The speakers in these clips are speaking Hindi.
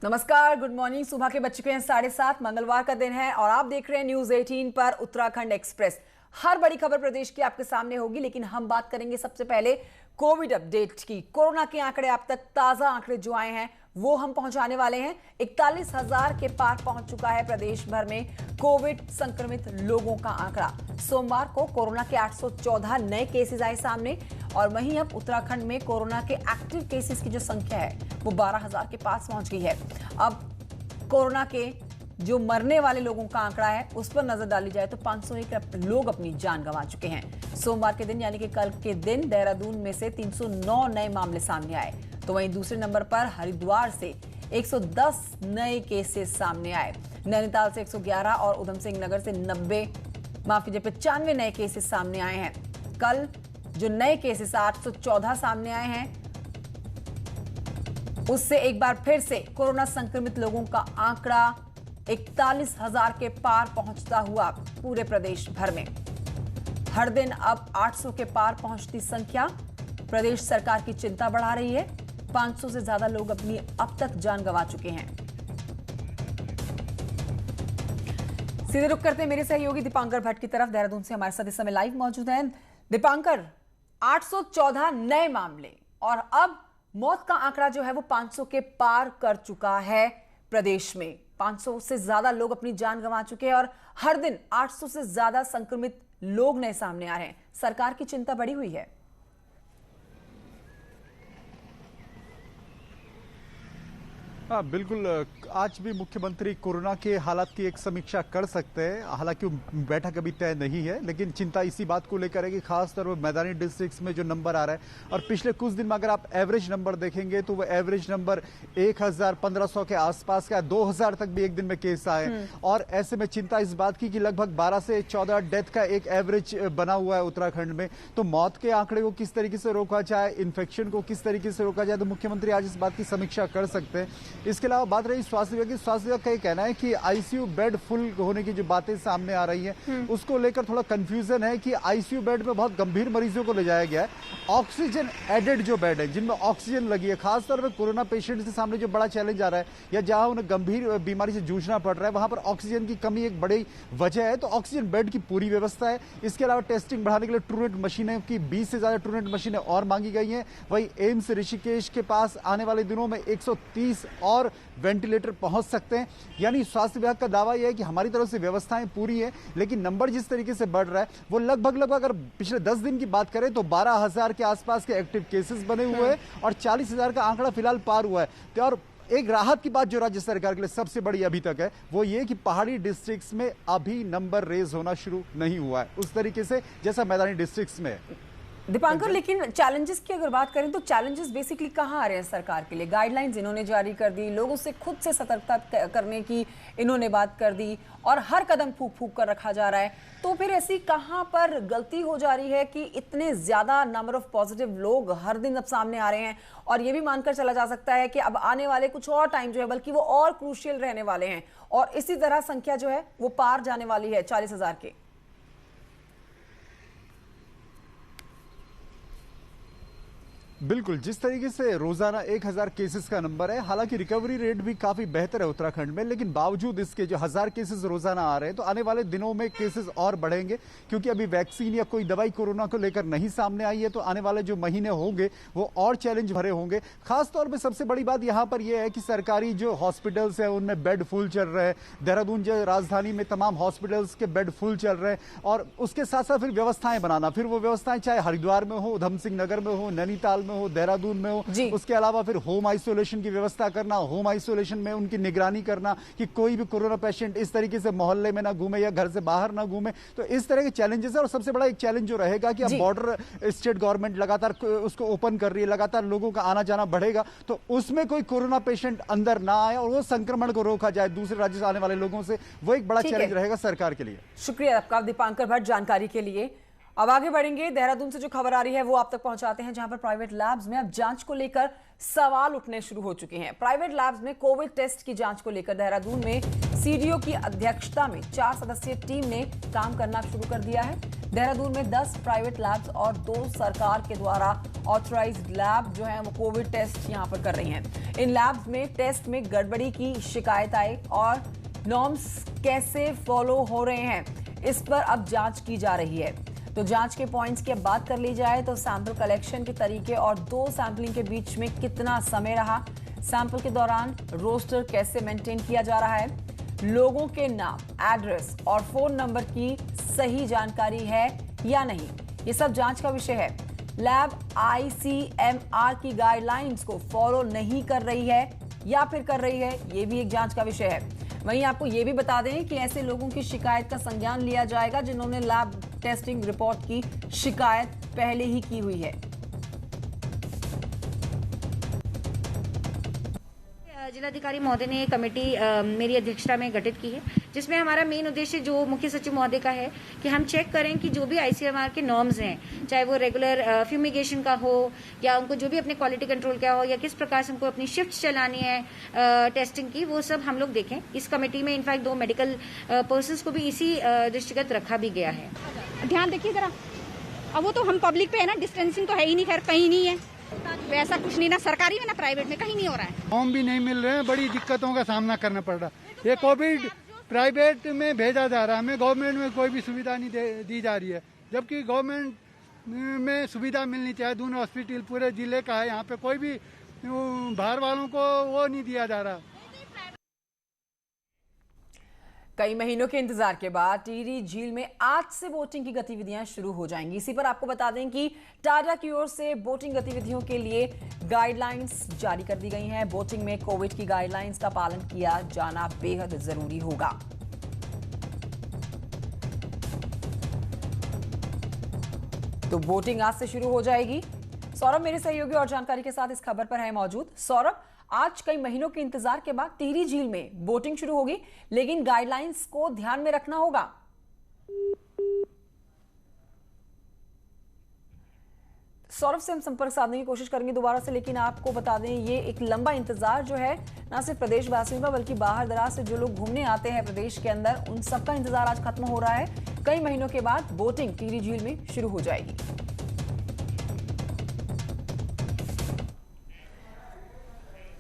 नमस्कार, गुड मॉर्निंग। सुबह के बज चुके हैं 7:30। मंगलवार का दिन है और आप देख रहे हैं न्यूज 18 पर उत्तराखंड एक्सप्रेस। हर बड़ी खबर प्रदेश की आपके सामने होगी, लेकिन हम बात करेंगे सबसे पहले कोविड अपडेट की। कोरोना के आंकड़े, अब तक ताजा आंकड़े जो आए हैं वो हम पहुंचाने वाले हैं। 41,000 के पार पहुंच चुका है प्रदेश भर में कोविड संक्रमित लोगों का आंकड़ा। सोमवार को कोरोना के 814 नए केसेस आए सामने और वहीं अब उत्तराखंड में कोरोना के एक्टिव केसेस की जो संख्या है वो 12,000 के पास पहुंच गई है। अब कोरोना के जो मरने वाले लोगों का आंकड़ा है उस पर नजर डाली जाए तो 501 लोग अपनी जान गंवा चुके हैं। सोमवार के दिन यानी कि कल के दिन देहरादून में से 309 नए मामले सामने आए, तो वहीं दूसरे नंबर पर हरिद्वार से 110 नए केसेस सामने आए। नैनीताल से 111 और उधम सिंह नगर से 95 नए केसेस सामने आए हैं। कल जो नए केसेस 814 सामने आए हैं, उससे एक बार फिर से कोरोना संक्रमित लोगों का आंकड़ा 41,000 के पार पहुंचता हुआ पूरे प्रदेश भर में। हर दिन अब 800 के पार पहुंचती संख्या प्रदेश सरकार की चिंता बढ़ा रही है। 500 से ज्यादा लोग अपनी अब तक जान गंवा चुके हैं। सीधे रुक करते हैं मेरे सहयोगी दीपांकर भट्ट की तरफ। देहरादून से हमारे साथ इस समय लाइव मौजूद हैं। दीपांकर, 814 नए मामले और अब मौत का आंकड़ा जो है वो 500 के पार कर चुका है प्रदेश में। 500 से ज्यादा लोग अपनी जान गंवा चुके हैं और हर दिन 800 से ज्यादा संक्रमित लोग नए सामने आ रहे हैं। सरकार की चिंता बढ़ी हुई है। हाँ बिल्कुल, आज भी मुख्यमंत्री कोरोना के हालात की एक समीक्षा कर सकते हैं। हालांकि बैठक अभी तय नहीं है, लेकिन चिंता इसी बात को लेकर है कि खासतौर पर मैदानी डिस्ट्रिक्ट्स में जो नंबर आ रहा है और पिछले कुछ दिन में अगर आप एवरेज नंबर देखेंगे तो वो एवरेज नंबर 1,000-1,500 के आसपास का, 2,000 तक भी एक दिन में केस आए। और ऐसे में चिंता इस बात की कि लगभग 12 से 14 डेथ का एक एवरेज बना हुआ है उत्तराखंड में। तो मौत के आंकड़े को किस तरीके से रोका जाए, इन्फेक्शन को किस तरीके से रोका जाए, तो मुख्यमंत्री आज इस बात की समीक्षा कर सकते हैं। इसके अलावा बात रही स्वास्थ्य विभाग की, स्वास्थ्य विभाग का ये कहना है कि आईसीयू बेड फुल होने की जो बातें सामने आ रही हैं उसको लेकर थोड़ा कंफ्यूजन है कि आईसीयू बेड में बहुत गंभीर मरीजों को ले जाया गया है। ऑक्सीजन एडेड जो बेड है जिनमें ऑक्सीजन लगी है, खासतौर पर कोरोना पेशेंट के सामने जो बड़ा चैलेंज आ रहा है या जहां उन्हें गंभीर बीमारी से जूझना पड़ रहा है वहां पर ऑक्सीजन की कमी एक बड़ी वजह है। तो ऑक्सीजन बेड की पूरी व्यवस्था है। इसके अलावा टेस्टिंग बढ़ाने के लिए ट्रूनेट मशीनें की 20 से ज्यादा ट्रूनेट मशीनें और मांगी गई हैं। वहीं एम्स ऋषिकेश के पास आने वाले दिनों में 130 और वेंटिलेटर पहुंच सकते हैं। यानी स्वास्थ्य विभाग का दावा यह है कि हमारी तरफ से व्यवस्थाएं पूरी है, लेकिन नंबर जिस तरीके से बढ़ रहा है वो लगभग अगर पिछले 10 दिन की बात करें तो 12,000 के आसपास के एक्टिव केसेस बने हुए हैं और 40,000 का आंकड़ा फिलहाल पार हुआ है। तो और एक राहत की बात जो राज्य सरकार के लिए सबसे बड़ी अभी तक है वो ये कि पहाड़ी डिस्ट्रिक्ट्स में अभी नंबर रेज होना शुरू नहीं हुआ है उस तरीके से जैसा मैदानी डिस्ट्रिक्ट्स में है। दीपांकर, लेकिन चैलेंजेस की अगर बात करें तो चैलेंजेस बेसिकली कहाँ आ रहे हैं सरकार के लिए? गाइडलाइंस इन्होंने जारी कर दी, लोगों से खुद से सतर्कता करने की इन्होंने बात कर दी और हर कदम फूंक फूंक कर रखा जा रहा है। तो फिर ऐसी कहाँ पर गलती हो जा रही है कि इतने ज्यादा नंबर ऑफ पॉजिटिव लोग हर दिन अब सामने आ रहे हैं? और ये भी मानकर चला जा सकता है कि अब आने वाले कुछ और टाइम जो है बल्कि वो और क्रूशियल रहने वाले हैं और इसी तरह संख्या जो है वो पार जाने वाली है 40,000 के। बिल्कुल, जिस तरीके से रोजाना 1,000 केसेस का नंबर है, हालांकि रिकवरी रेट भी काफी बेहतर है उत्तराखंड में, लेकिन बावजूद इसके जो 1,000 केसेस रोजाना आ रहे हैं तो आने वाले दिनों में केसेस और बढ़ेंगे क्योंकि अभी वैक्सीन या कोई दवाई कोरोना को लेकर नहीं सामने आई है। तो आने वाले जो महीने होंगे वो और चैलेंज भरे होंगे। खासतौर पर सबसे बड़ी बात यहाँ पर यह है कि सरकारी जो हॉस्पिटल्स है उनमें बेड फुल चल रहे हैं। देहरादून जो राजधानी में तमाम हॉस्पिटल्स के बेड फुल चल रहे हैं और उसके साथ साथ फिर व्यवस्थाएं बनाना, फिर वो व्यवस्थाएं चाहे हरिद्वार में हो, उधम सिंह नगर में हो, नैनीताल में हो, देहरादून में हो, उसके अलावा फिर होम आइसोलेशन की व्यवस्था करना, होम आइसोलेशन में उनकी निगरानी करना कि कोई भी कोरोना पेशेंट इस तरीके से मोहल्ले में ना घूमे या घर से बाहर ना घूमे। तो इस तरह के चैलेंजेस है और सबसे बड़ा एक चैलेंज जो रहेगा कि अब बॉर्डर स्टेट गवर्नमेंट लगातार उसको ओपन कर रही है, लगातार लोगों का आना जाना बढ़ेगा, तो उसमें कोई कोरोना पेशेंट अंदर ना आए और वो संक्रमण को रोका जाए दूसरे राज्य से आने वाले लोगों से, वो एक बड़ा चैलेंज रहेगा सरकार के लिए। शुक्रिया आपका दीपांकर भट्ट जानकारी के लिए। अब आगे बढ़ेंगे। देहरादून से जो खबर आ रही है वो आप तक पहुंचाते हैं, जहां पर प्राइवेट लैब्स में अब जांच को लेकर सवाल उठने शुरू हो चुके हैं। प्राइवेट लैब्स में कोविड टेस्ट की जांच को लेकर देहरादून में सीडीओ की अध्यक्षता में 4 सदस्यीय टीम ने काम करना शुरू कर दिया है। देहरादून में 10 प्राइवेट लैब्स और 2 सरकार के द्वारा ऑथराइज्ड लैब जो है वो कोविड टेस्ट यहां पर कर रही हैं। इन लैब्स में टेस्ट में गड़बड़ी की शिकायत आई और नॉर्म्स कैसे फॉलो हो रहे हैं, इस पर अब जांच की जा रही है। तो जांच के पॉइंट्स की अब बात कर ली जाए तो सैंपल कलेक्शन के तरीके और 2 सैंपलिंग के बीच में कितना समय रहा, सैंपल के दौरान रोस्टर कैसे मेंटेन किया जा रहा है, लोगों के नाम, एड्रेस और फोन नंबर की सही जानकारी है या नहीं, ये सब जांच का विषय है। लैब ICMR की गाइडलाइंस को फॉलो नहीं कर रही है या फिर कर रही है, ये भी एक जांच का विषय है। वहीं आपको ये भी बता दें कि ऐसे लोगों की शिकायत का संज्ञान लिया जाएगा जिन्होंने लैब टेस्टिंग रिपोर्ट की शिकायत पहले ही की हुई है। जिलाधिकारी महोदय ने कमेटी मेरी अध्यक्षता में गठित की है, जिसमें हमारा मेन उद्देश्य जो मुख्य सचिव महोदय का है कि हम चेक करें कि जो भी ICMR के नॉर्म्स हैं, चाहे वो रेगुलर फ्यूमिगेशन का हो या उनको जो भी अपने क्वालिटी कंट्रोल का हो या किस प्रकार से उनको अपनी शिफ्ट चलानी है टेस्टिंग की, वो सब हम लोग देखें। इस कमेटी में इनफैक्ट 2 मेडिकल पर्सनस को भी इसी दृष्टिगत रखा भी गया है। ध्यान देखिए जरा, अब वो तो हम पब्लिक पे है ना, डिस्टेंसिंग तो है ही नहीं, खैर कहीं नहीं है, वैसा कुछ नहीं, ना सरकारी में ना प्राइवेट में, कहीं नहीं हो रहा है। फॉर्म भी नहीं मिल रहे हैं, बड़ी दिक्कतों का सामना करना पड़ रहा है। ये कोविड प्राइवेट में भेजा जा रहा है, हमें गवर्नमेंट में कोई भी सुविधा नहीं दी जा रही है, जबकि गवर्नमेंट में सुविधा मिलनी चाहिए। दून हॉस्पिटल पूरे जिले का है, यहाँ पे कोई भी बाहर वालों को वो नहीं दिया जा रहा। कई महीनों के इंतजार के बाद टिहरी झील में आज से बोटिंग की गतिविधियां शुरू हो जाएंगी। इसी पर आपको बता दें कि टाडा की ओर से बोटिंग गतिविधियों के लिए गाइडलाइंस जारी कर दी गई हैं। बोटिंग में कोविड की गाइडलाइंस का पालन किया जाना बेहद जरूरी होगा। तो बोटिंग आज से शुरू हो जाएगी। सौरभ मेरे सहयोगी और जानकारी के साथ इस खबर पर है मौजूद। सौरभ, आज कई महीनों के इंतजार के बाद टिहरी झील में बोटिंग शुरू होगी, लेकिन गाइडलाइंस को ध्यान में रखना होगा। सौरभ से हम संपर्क साधने की कोशिश करेंगे दोबारा से, लेकिन आपको बता दें ये एक लंबा इंतजार जो है ना सिर्फ प्रदेशवासियों का बल्कि बाहर दराज से जो लोग घूमने आते हैं प्रदेश के अंदर, उन सबका इंतजार आज खत्म हो रहा है। कई महीनों के बाद बोटिंग टिहरी झील में शुरू हो जाएगी।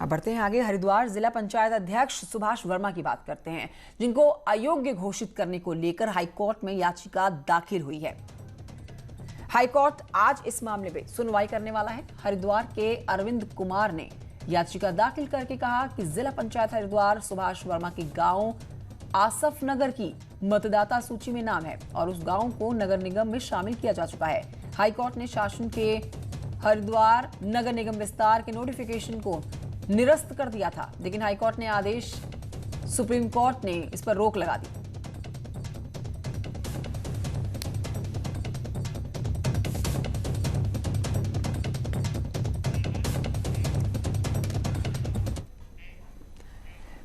अब बढ़ते हैं आगे। हरिद्वार जिला पंचायत अध्यक्ष सुभाष वर्मा की बात करते हैं, जिनको अयोग्य घोषित करने को लेकर हाईकोर्ट में याचिका दाखिल हुई है। हाईकोर्ट आज इस मामले में सुनवाई करने वाला है। हरिद्वार के अरविंद कुमार ने याचिका दाखिल करके कहा कि जिला पंचायत हरिद्वार सुभाष वर्मा के गांव आसफ नगर की मतदाता सूची में नाम है और उस गांव को नगर निगम में शामिल किया जा चुका है। हाईकोर्ट ने शासन के हरिद्वार नगर निगम विस्तार के नोटिफिकेशन को निरस्त कर दिया था, लेकिन हाईकोर्ट ने आदेश सुप्रीम कोर्ट ने इस पर रोक लगा दी।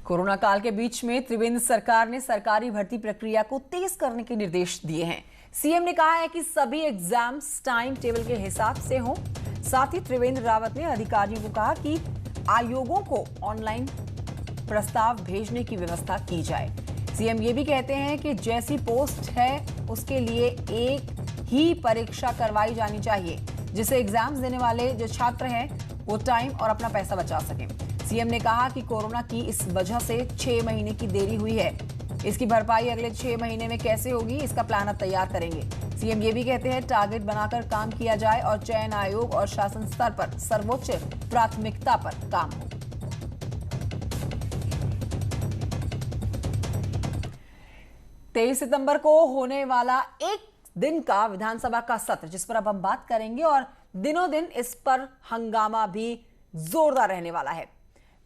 कोरोना काल के बीच में त्रिवेंद्र सरकार ने सरकारी भर्ती प्रक्रिया को तेज करने के निर्देश दिए हैं। सीएम ने कहा है कि सभी एग्जाम्स टाइम टेबल के हिसाब से हों। साथ ही त्रिवेंद्र रावत ने अधिकारियों को कहा कि आयोगों को ऑनलाइन प्रस्ताव भेजने की व्यवस्था की जाए। सीएम ये भी कहते हैं कि जैसी पोस्ट है उसके लिए एक ही परीक्षा करवाई जानी चाहिए, जिससे एग्जाम्स देने वाले जो छात्र हैं वो टाइम और अपना पैसा बचा सकें। सीएम ने कहा कि कोरोना की इस वजह से 6 महीने की देरी हुई है, इसकी भरपाई अगले 6 महीने में कैसे होगी, इसका प्लान अब तैयार करेंगे। सीएम ये भी कहते हैं टारगेट बनाकर काम किया जाए और चयन आयोग और शासन स्तर पर सर्वोच्च प्राथमिकता पर काम हो। तेईस सितंबर को होने वाला एक दिन का विधानसभा का सत्र, जिस पर अब हम बात करेंगे, और दिनों दिन इस पर हंगामा भी जोरदार रहने वाला है।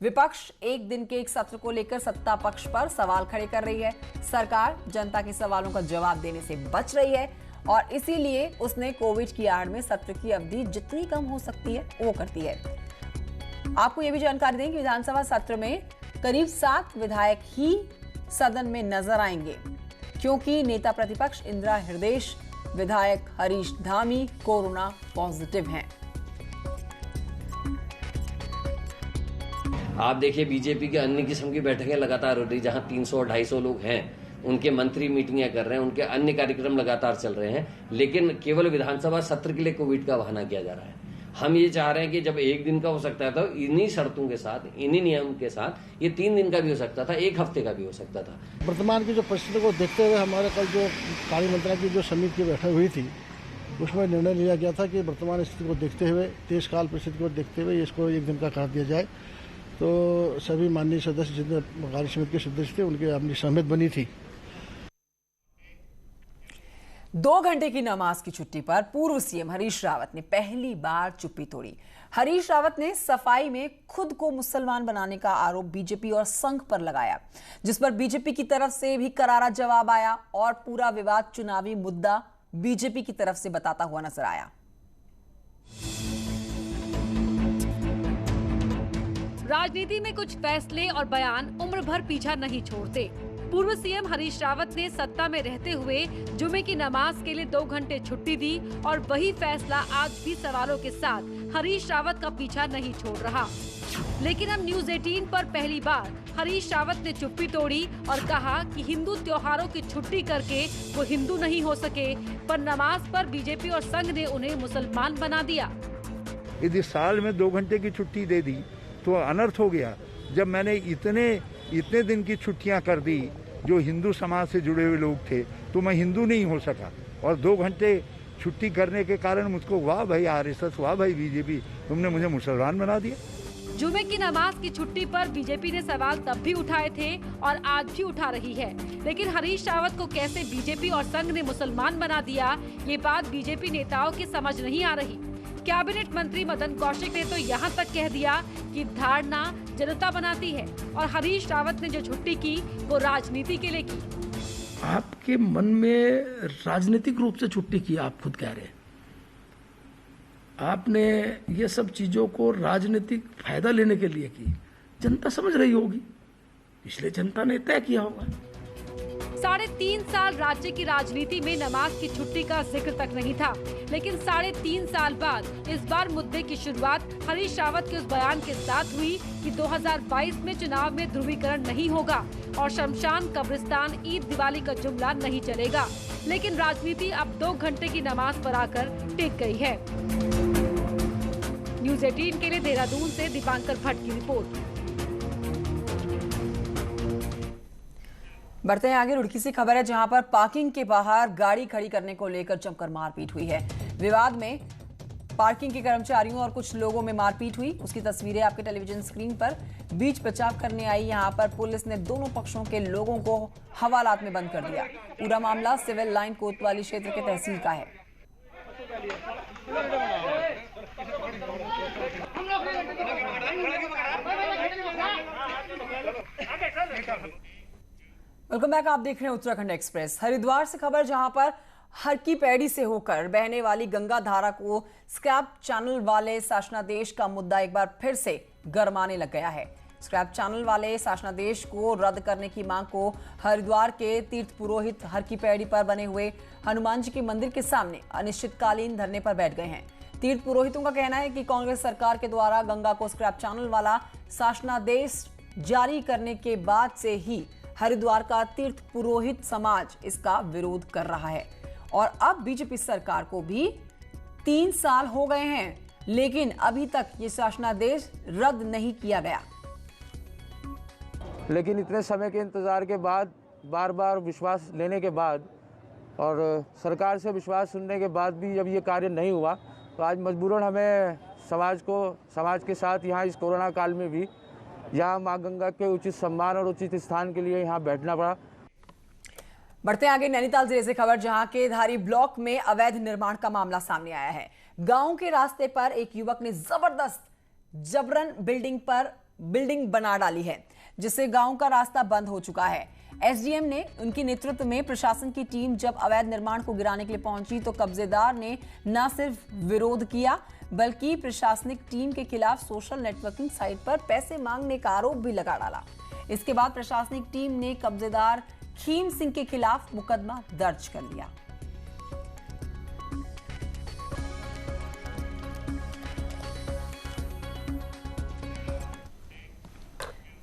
विपक्ष एक दिन के एक सत्र को लेकर सत्ता पक्ष पर सवाल खड़े कर रही है। सरकार जनता के सवालों का जवाब देने से बच रही है और इसीलिए उसने कोविड की आड़ में सत्र की अवधि जितनी कम हो सकती है वो करती है। आपको यह भी जानकारी दें कि विधानसभा सत्र में करीब 7 विधायक ही सदन में नजर आएंगे, क्योंकि नेता प्रतिपक्ष इंदिरा हृदयेश विधायक हरीश धामी कोरोना पॉजिटिव हैं। आप देखिए बीजेपी के अन्य किस्म की बैठकें लगातार हो रही, जहां 300 और 250 लोग हैं, उनके मंत्री मीटिंगें कर रहे हैं, उनके अन्य कार्यक्रम लगातार चल रहे हैं, लेकिन केवल विधानसभा सत्र के लिए कोविड का बहाना किया जा रहा है। हम ये चाह रहे हैं कि जब एक दिन का हो सकता है तो इन्हीं शर्तों के साथ, इन्हीं नियम के साथ ये 3 दिन का भी हो सकता था, 1 हफ्ते का भी हो सकता था। वर्तमान की जो परिस्थिति को देखते हुए हमारे कल जो कार्यमंत्रणा की जो समिति की बैठक हुई थी, उसमें निर्णय लिया गया था कि वर्तमान स्थिति को देखते हुए, देशकाल परिस्थिति को देखते हुए इसको 1 दिन का कर दिया जाए। तो सभी माननीय सदस्य जितने कार्य समिति के सदस्य थे उनकी अपनी सहमति बनी थी। 2 घंटे की नमाज की छुट्टी पर पूर्व सीएम हरीश रावत ने पहली बार चुप्पी तोड़ी। हरीश रावत ने सफाई में खुद को मुसलमान बनाने का आरोप बीजेपी और संघ पर लगाया, जिस पर बीजेपी की तरफ से भी करारा जवाब आया और पूरा विवाद चुनावी मुद्दा बीजेपी की तरफ से बताता हुआ नजर आया। राजनीति में कुछ फैसले और बयान उम्र भर पीछा नहीं छोड़ते। पूर्व सीएम हरीश रावत ने सत्ता में रहते हुए जुमे की नमाज के लिए 2 घंटे छुट्टी दी और वही फैसला आज भी सवालों के साथ हरीश रावत का पीछा नहीं छोड़ रहा। लेकिन अब न्यूज 18 पर पहली बार हरीश रावत ने चुप्पी तोड़ी और कहा कि हिंदू त्योहारों की छुट्टी करके वो हिंदू नहीं हो सके, पर नमाज पर बीजेपी और संघ ने उन्हें मुसलमान बना दिया। यदि साल में 2 घंटे की छुट्टी दे दी तो अनर्थ हो गया। जब मैंने इतने दिन की छुट्टियां कर दी जो हिंदू समाज से जुड़े हुए लोग थे, तो मैं हिंदू नहीं हो सका, और 2 घंटे छुट्टी करने के कारण मुझको वाह भाई आरएसएस, वाह भाई बीजेपी, तुमने मुझे मुसलमान बना दिया। जुमे की नमाज की छुट्टी पर बीजेपी ने सवाल तब भी उठाए थे और आज भी उठा रही है, लेकिन हरीश रावत को कैसे बीजेपी और संघ ने मुसलमान बना दिया, ये बात बीजेपी नेताओं की समझ नहीं आ रही। कैबिनेट मंत्री मदन कौशिक ने तो यहाँ तक कह दिया कि धारणा जनता बनाती है और हरीश रावत ने जो छुट्टी की वो राजनीति के लिए की। आपके मन में राजनीतिक रूप से छुट्टी की, आप खुद कह रहे हैं। आपने ये सब चीजों को राजनीतिक फायदा लेने के लिए की, जनता समझ रही होगी, इसलिए जनता ने तय किया होगा। 3.5 साल राज्य की राजनीति में नमाज की छुट्टी का जिक्र तक नहीं था, लेकिन 3.5 साल बाद इस बार मुद्दे की शुरुआत हरीश रावत के उस बयान के साथ हुई कि 2022 में चुनाव में ध्रुवीकरण नहीं होगा और शमशान, कब्रिस्तान, ईद, दिवाली का जुमला नहीं चलेगा। लेकिन राजनीति अब 2 घंटे की नमाज पर आकर टिक गई है। न्यूज 18 के लिए देहरादून से दीपांकर भट्ट की रिपोर्ट। बढ़ते हैं आगे। रुड़की से खबर है जहां पर पार्किंग के बाहर गाड़ी खड़ी करने को लेकर जमकर मारपीट हुई है। विवाद में पार्किंग के कर्मचारियों और कुछ लोगों में मारपीट हुई, उसकी तस्वीरें आपके टेलीविजन स्क्रीन पर। बीच बचाव करने आई यहां पर पुलिस ने दोनों पक्षों के लोगों को हवालात में बंद कर दिया। पूरा मामला सिविल लाइन कोतवाली क्षेत्र के तहसील का है। वेलकम बैक, आप देख रहे हैं उत्तराखंड एक्सप्रेस। हरिद्वार से खबर जहां पर हर की पैड़ी से होकर बहने वाली गंगा धारा को स्क्रैप चैनल वाले शासनादेश का मुद्दा एक बार फिर से गरमाने लग गया है। स्क्रैप चैनल वाले शासनादेश को रद्द करने की मांग को हरिद्वार के तीर्थ पुरोहित हर की पैड़ी पर बने हुए हनुमान जी के मंदिर के सामने अनिश्चितकालीन धरने पर बैठ गए हैं। तीर्थ पुरोहितों का कहना है कि कांग्रेस सरकार के द्वारा गंगा को स्क्रैप चैनल वाला शासनादेश जारी करने के बाद से ही हरिद्वार का तीर्थ पुरोहित समाज इसका विरोध कर रहा है और अब बीजेपी सरकार को भी 3 साल हो गए हैं, लेकिन अभी तक ये शासनादेश रद्द नहीं किया गया। लेकिन इतने समय के इंतजार के बाद, बार बार विश्वास लेने के बाद और सरकार से विश्वास सुनने के बाद भी जब ये कार्य नहीं हुआ, तो आज मजबूरन हमें समाज के साथ यहाँ इस कोरोना काल में भी यहाँ माँ गंगा के उचित सम्मान और उचित स्थान के लिए यहाँ बैठना पड़ा। बढ़ते आगे नैनीताल जिले से खबर जहां के धारी ब्लॉक में अवैध निर्माण का मामला सामने आया है। गांव के रास्ते पर एक युवक ने जबरदस्त जबरन बिल्डिंग बना डाली है, जिससे गांव का रास्ता बंद हो चुका है। एसडीएम ने उनके नेतृत्व में प्रशासन की टीम जब अवैध निर्माण को गिराने के लिए पहुंची तो कब्जेदार ने न सिर्फ विरोध किया बल्कि प्रशासनिक टीम के खिलाफ सोशल नेटवर्किंग साइट पर पैसे मांगने का आरोप भी लगा डाला। इसके बाद प्रशासनिक टीम ने कब्जेदार खीम सिंह के खिलाफ मुकदमा दर्ज कर लिया।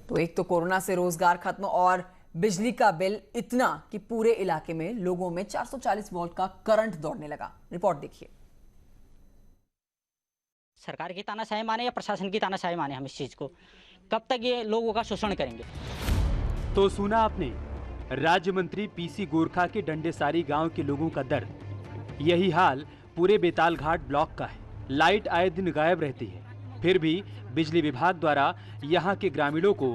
तो एक तो कोरोना से रोजगार खत्म और बिजली का बिल इतना कि पूरे इलाके में लोगों में 440 वोल्ट का करंट दौड़ने लगा। रिपोर्ट देखिए। सरकार की तानाशाही माने या प्रशासन की तानाशाही माने, हम इस चीज को कब तक ये लोगों का शोषण करेंगे? तो सुना आपने राज्य मंत्री पीसी गोरखा के डंडेसारी गांव के लोगों का दर्द। यही हाल पूरे बेताल घाट ब्लॉक का है। लाइट आए दिन गायब रहती है, फिर भी बिजली विभाग द्वारा यहां के ग्रामीणों को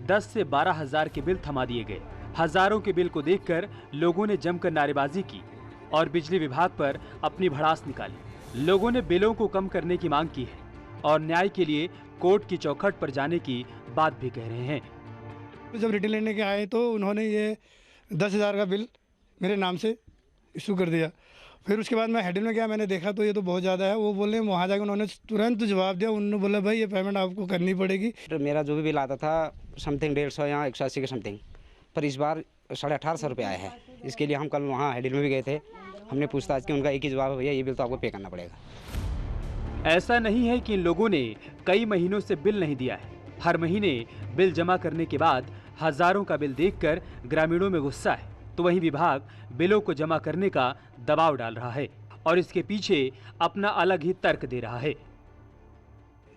10 से 12 हजार के बिल थमा दिए गए। हजारों के बिल को देखकर लोगों ने जमकर नारेबाजी की और बिजली विभाग पर अपनी भड़ास निकाली। लोगों ने बिलों को कम करने की मांग की है और न्याय के लिए कोर्ट की चौखट पर जाने की बात भी कह रहे हैं। जब रिटर्न लेने के आए तो उन्होंने ये 10,000 का बिल मेरे नाम से इशू कर दिया। फिर उसके बाद मैं हेडिल में गया, मैंने देखा तो ये तो बहुत ज़्यादा है। वो बोले, वहाँ जाकर उन्होंने तुरंत जवाब दिया। उन्होंने बोला भाई ये पेमेंट आपको करनी पड़ेगी। मेरा जो भी बिल आता था समथिंग 150 या 180 के समथिंग, पर इस बार 1850 रुपये आया है। इसके लिए हम कल वहाँ हेडिल में भी गए थे। हमने पूछताछ की, उनका एक ही जवाब, भैया ये बिल तो आपको पे करना पड़ेगा। ऐसा नहीं है कि इन लोगों ने कई महीनों से बिल नहीं दिया है। हर महीने बिल जमा करने के बाद हजारों का बिल देखकर ग्रामीणों में गुस्सा है, तो वहीं विभाग बिलों को जमा करने का दबाव डाल रहा है और इसके पीछे अपना अलग ही तर्क दे रहा है।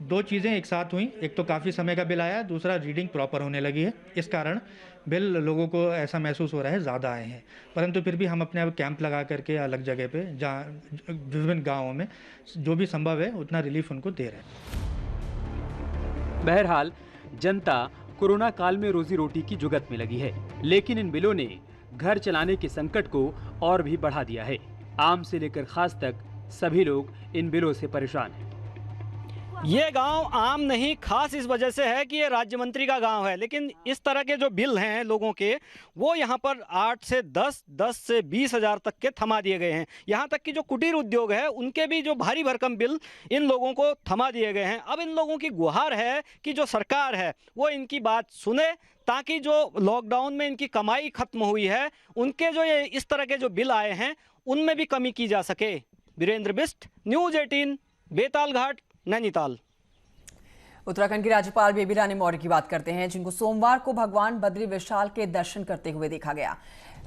दो चीज़ें एक साथ हुई, एक तो काफ़ी समय का बिल आया, दूसरा रीडिंग प्रॉपर होने लगी है। इस कारण बिल लोगों को ऐसा महसूस हो रहा है ज़्यादा आए हैं, परंतु फिर भी हम अपने आप कैंप लगा करके अलग जगह पे जहाँ विभिन्न गाँवों में जो भी संभव है उतना रिलीफ उनको दे रहे हैं। बहरहाल जनता कोरोना काल में रोजी रोटी की जुगत में लगी है, लेकिन इन बिलों ने घर चलाने के संकट को और भी बढ़ा दिया है। आम से लेकर खास तक सभी लोग इन बिलों से परेशान हैं। ये गांव आम नहीं खास इस वजह से है कि ये राज्य मंत्री का गांव है, लेकिन इस तरह के जो बिल हैं लोगों के, वो यहाँ पर 8 से 10, 10 से 20 हजार तक के थमा दिए गए हैं। यहाँ तक कि जो कुटीर उद्योग है उनके भी जो भारी भरकम बिल इन लोगों को थमा दिए गए हैं। अब इन लोगों की गुहार है कि जो सरकार है वो इनकी बात सुने, ताकि जो लॉकडाउन में इनकी कमाई खत्म हुई है, उनके जो ये इस तरह के जो बिल आए हैं उनमें भी कमी की जा सके। वीरेंद्र बिष्ट, न्यूज़ 18, बेताल घाट, नैनीताल। उत्तराखंड की राज्यपाल बेबी रानी मौर्य की बात करते हैं, जिनको सोमवार को भगवान बद्री विशाल के दर्शन करते हुए देखा गया।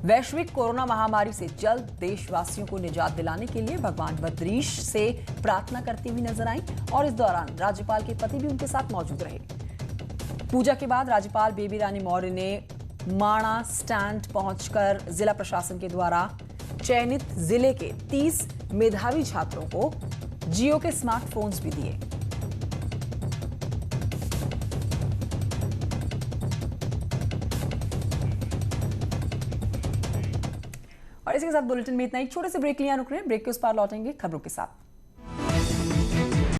वैश्विक कोरोना महामारी से जल्द देशवासियों को निजात दिलाने के लिए भगवान बद्रीश से प्रार्थना करती हुई नजर आई और इस दौरान राज्यपाल के पति भी उनके साथ मौजूद रहे। पूजा के बाद राज्यपाल बेबी रानी मौर्य ने माणा स्टैंड पहुंचकर जिला प्रशासन के द्वारा चयनित जिले के 30 मेधावी छात्रों को जियो के स्मार्टफोन्स भी दिए। और इसके साथ बुलेटिन में इतना ही। छोटे से ब्रेक लिया रुक रहे हैं, ब्रेक के उस पार लौटेंगे खबरों के साथ।